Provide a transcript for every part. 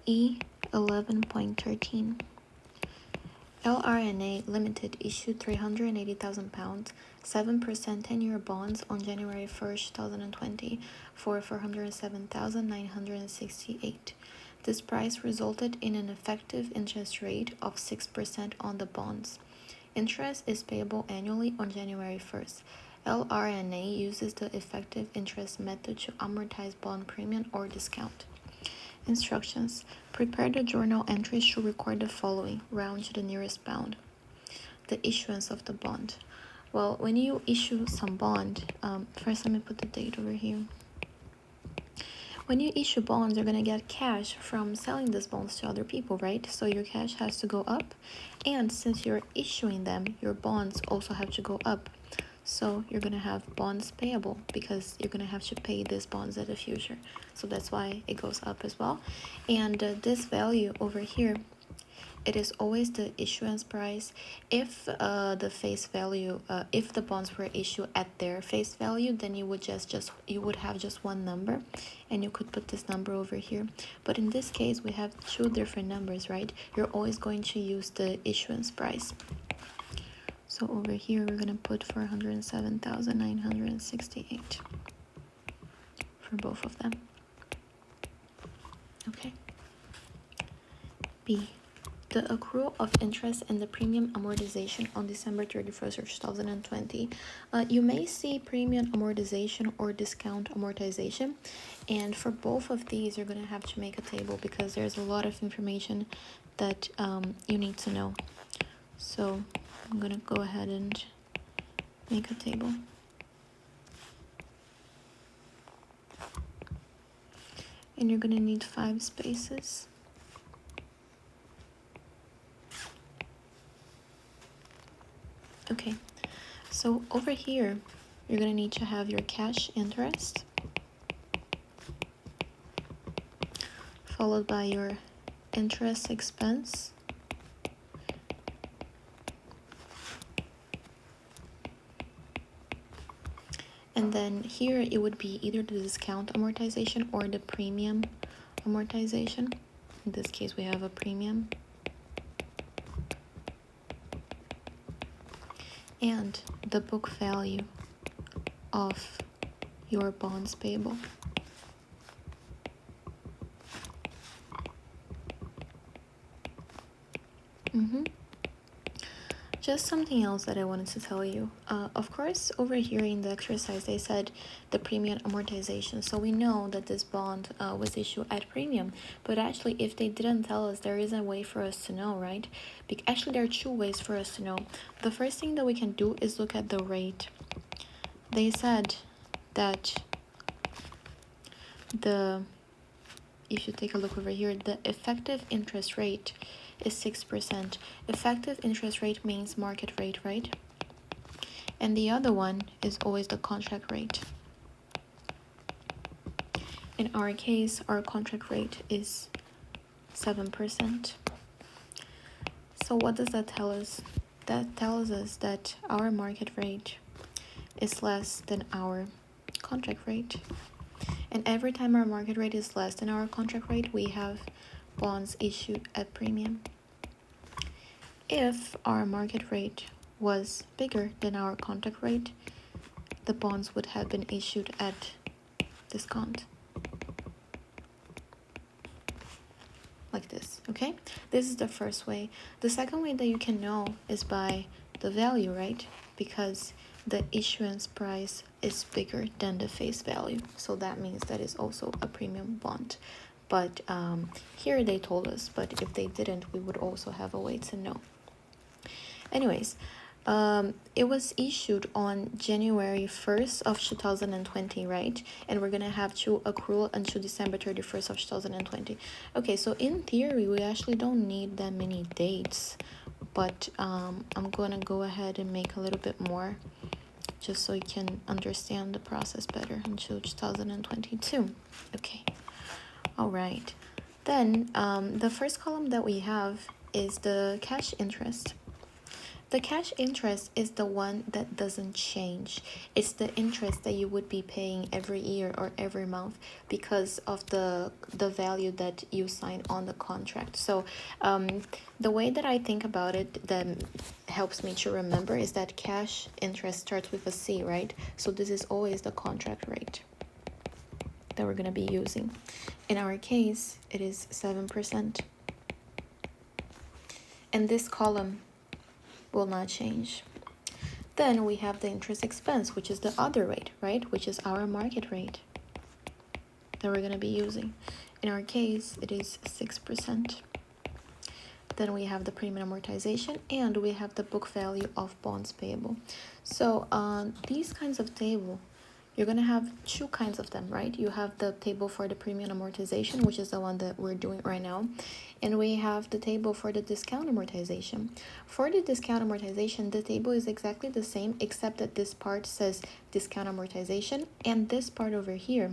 E11.13. LRNA Limited issued £380,000, 7% 10-year bonds on January 1st, 2020 for $407,968. This price resulted in an effective interest rate of 6% on the bonds. Interest is payable annually on January 1st. LRNA uses the effective interest method to amortize bond premium or discount. Instructions. Prepare the journal entries to record the following, round to the nearest pound. The issuance of the bond. Well, when you issue some bond, first let me put the date over here. When you issue bonds, you're going to get cash from selling these bonds to other people, right? So your cash has to go up. And since you're issuing them, your bonds also have to go up. So you're going to have bonds payable because you're going to have to pay these bonds in the future. So that's why it goes up as well. And this value over here, it is always the issuance price. If the face value, if the bonds were issued at their face value, then you would you would have just one number, and you could put this number over here. But in this case, we have two different numbers, right? You're always going to use the issuance price. So over here, we're gonna put 407,968 for both of them. Okay. B. The accrual of interest and the premium amortization on December 31st of 2020. You may see premium amortization or discount amortization. And for both of these, you're going to have to make a table because there's a lot of information that you need to know. So I'm going to go ahead and make a table. And you're going to need 5 spaces. Okay, so over here, you're going to need to have your cash interest, followed by your interest expense, and then here it would be either the discount amortization or the premium amortization. In this case, we have a premium. And the book value of your bonds payable. Just something else that I wanted to tell you. Of course, over here in the exercise, they said the premium amortization. So we know that this bond was issued at premium. But actually, if they didn't tell us, there is a way for us to know, right? Actually, there are 2 ways for us to know. The first thing that we can do is look at the rate. They said that if you take a look over here, the effective interest rate is 6%. Effective interest rate means market rate, right? And the other one is always the contract rate. In our case, our contract rate is 7%. So what does that tell us? That tells us that our market rate is less than our contract rate. And every time our market rate is less than our contract rate, we have bonds issued at premium. If our market rate was bigger than our contract rate, the bonds would have been issued at discount. Like this, okay? This is the first way. The second way that you can know is by the value, right? Because the issuance price is bigger than the face value. So that means that is also a premium bond. But here they told us, but if they didn't, we would also have a way to know. Anyways, it was issued on January 1st of 2020, right? And we're gonna have to accrue until December 31st of 2020. Okay, so in theory, we actually don't need that many dates, but I'm gonna go ahead and make a little bit more just so you can understand the process better until 2022. Okay, all right. Then the first column that we have is the cash interest. The cash interest is the one that doesn't change. It's the interest that you would be paying every year or every month because of the value that you sign on the contract. So the way that I think about it that helps me to remember is that cash interest starts with a C, right? So this is always the contract rate that we're going to be using. In our case, it is 7%. And this column will not change. Then we have the interest expense, which is the other rate, right? Which is our market rate that we're going to be using. In our case, it is 6%. Then we have the premium amortization, and we have the book value of bonds payable. So these kinds of table, you're going to have two kinds of them, right? You have the table for the premium amortization, which is the one that we're doing right now. And we have the table for the discount amortization. For the discount amortization, the table is exactly the same, except that this part says discount amortization, and this part over here,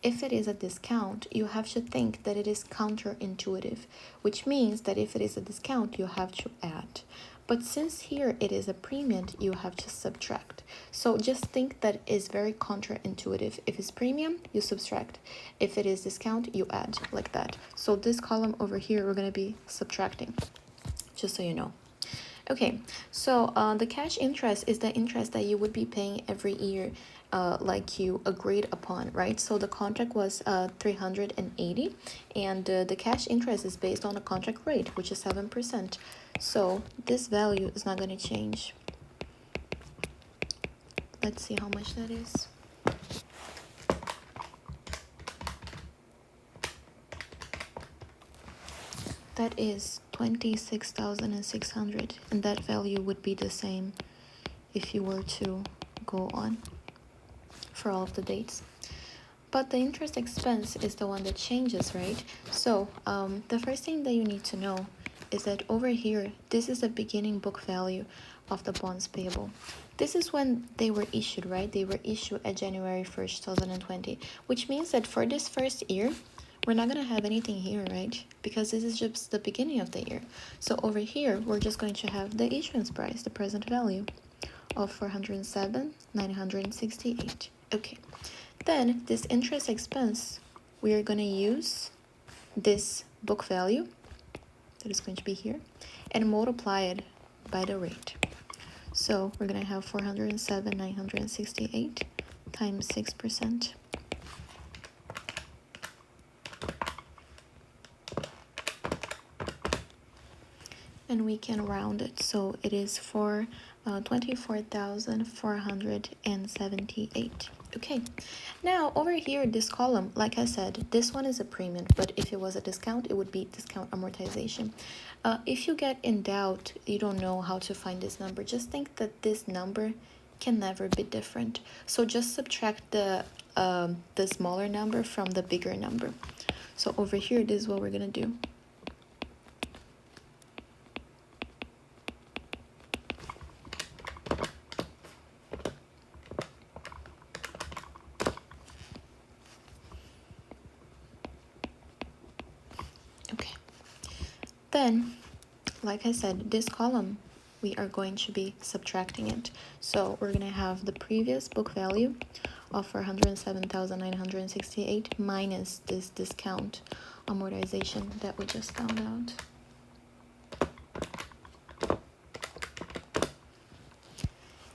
if it is a discount, you have to think that it is counterintuitive, which means that if it is a discount, you have to add. But since here it is a premium, you have to subtract. So just think that is very counterintuitive. If it's premium, you subtract. If it is discount, you add, like that. So this column over here, we're going to be subtracting, just so you know. Okay, so the cash interest is the interest that you would be paying every year, like you agreed upon, right? So the contract was 380, and the cash interest is based on the contract rate, which is 7%. So this value is not going to change. Let's see how much that is. That is 26,600, and that value would be the same if you were to go on for all of the dates. But the interest expense is the one that changes, right? So the first thing that you need to know is that over here, this is the beginning book value of the bonds payable. This is when they were issued, right? They were issued at January 1st, 2020, which means that for this first year, we're not going to have anything here, right? Because this is just the beginning of the year. So over here, we're just going to have the issuance price, the present value of 407,968. Okay. Then this interest expense, we are going to use this book value that is going to be here and multiply it by the rate. So we're going to have 407,968 times 6%. And we can round it, so it is for 24,478. Okay, now over here, this column, like I said, this one is a premium, but if it was a discount, it would be discount amortization. If you get in doubt, you don't know how to find this number, just think that this number can never be different. So just subtract the smaller number from the bigger number. So over here, this is what we're gonna do. Then, like I said, this column, we are going to be subtracting it. So we're going to have the previous book value of 407,968 minus this discount amortization that we just found out.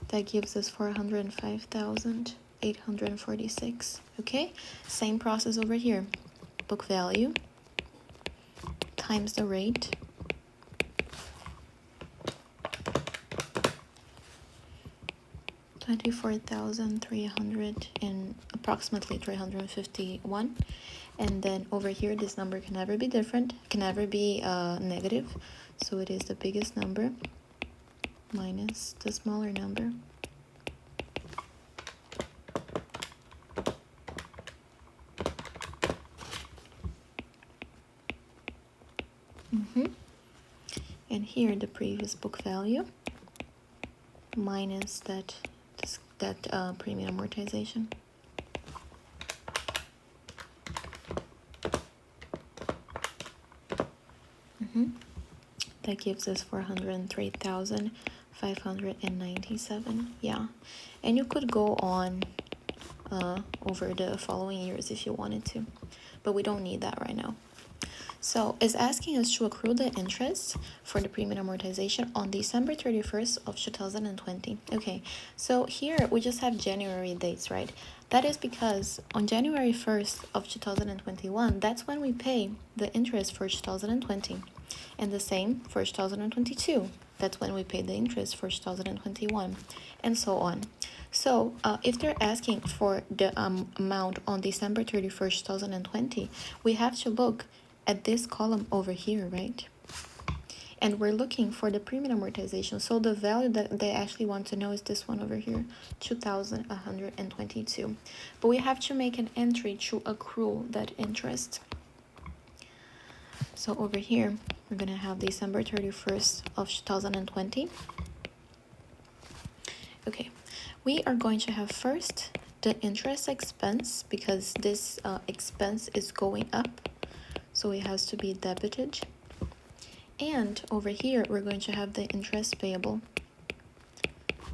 That gives us 405,846. Okay, same process over here. Book value times the rate $24,300 and approximately 351, and then over here this number can never be different, can never be negative, so it is the biggest number minus the smaller number. And here the previous book value minus that premium amortization. That gives us 403,500. 597. Yeah, and you could go on over the following years if you wanted to, but we don't need that right now. So it's asking us to accrue the interest for the premium amortization on December 31st of 2020. Okay, so here we just have January dates, right? That is because on January 1st of 2021, that's when we pay the interest for 2020. And the same for 2022. That's when we pay the interest for 2021, and so on. So if they're asking for the amount on December 31st, 2020, we have to look at this column over here, right? And we're looking for the premium amortization. So the value that they actually want to know is this one over here, 2,122. But we have to make an entry to accrue that interest. So over here, we're going to have December 31st of 2020. Okay, we are going to have first the interest expense because this expense is going up. So it has to be debited. And over here, we're going to have the interest payable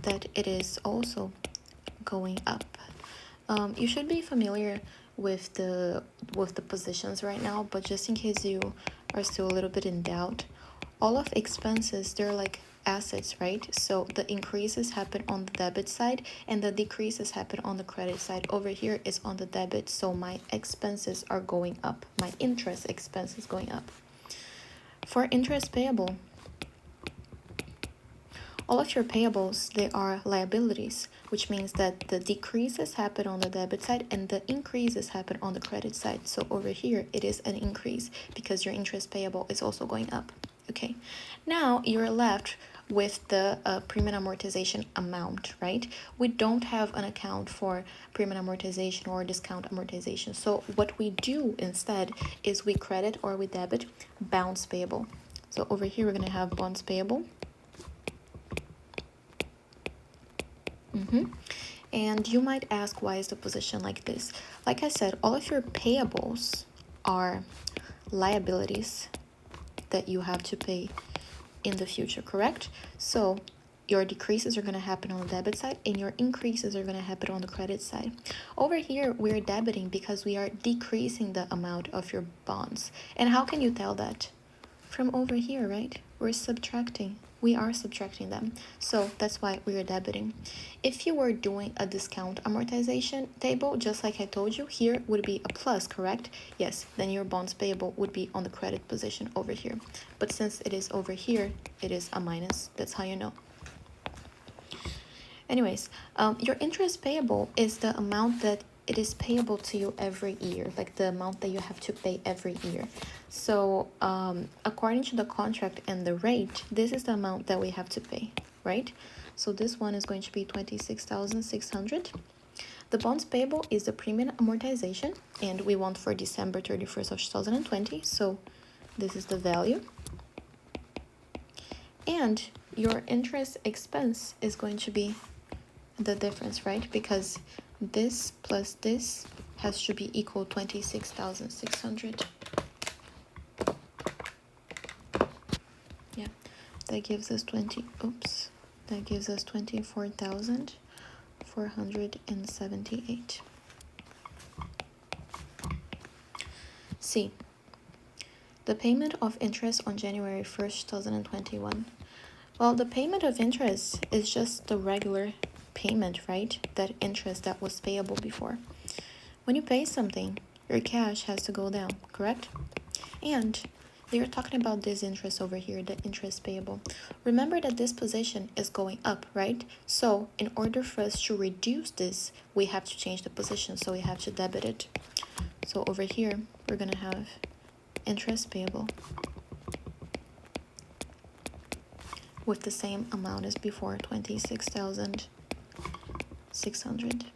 that it is also going up. You should be familiar with the positions right now, but just in case you are still a little bit in doubt, all of expenses, they're like assets, right? So the increases happen on the debit side and the decreases happen on the credit side. Over here is on the debit, so my expenses are going up. My interest expense is going up. For interest payable, all of your payables, they are liabilities, which means that the decreases happen on the debit side and the increases happen on the credit side. So over here, it is an increase because your interest payable is also going up. Okay, now you're left with the premium amortization amount, right? We don't have an account for premium amortization or discount amortization. So what we do instead is we credit or we debit bonds payable. So over here, we're gonna have bonds payable. And you might ask, why is the position like this? Like I said, all of your payables are liabilities that you have to pay in the future, correct? So your decreases are going to happen on the debit side and your increases are going to happen on the credit side. Over here, we're debiting because we are decreasing the amount of your bonds. And how can you tell that? From over here, right? We're subtracting. We are subtracting them. So that's why we are debiting. If you were doing a discount amortization table, just like I told you, here would be a plus, correct? Yes, then your bonds payable would be on the credit position over here. But since it is over here, it is a minus. That's how you know. Anyways, your interest payable is the amount that it is payable to you every year, like the amount that you have to pay every year. So according to the contract and the rate, this is the amount that we have to pay, right? So this one is going to be 26,600. The bonds payable is the premium amortization, and we want for December 31st of 2020. So this is the value. And your interest expense is going to be the difference, right? Because this plus this has to be equal 26,600. Yeah, that gives us 24,478. C. The payment of interest on January 1st, 2021. Well, the payment of interest is just the regular payment, right? That interest that was payable before. When you pay something, your cash has to go down, correct? And they're talking about this interest over here, the interest payable. Remember that this position is going up, right? So in order for us to reduce this, we have to change the position, so we have to debit it. So over here, we're gonna have interest payable with the same amount as before, 26,600.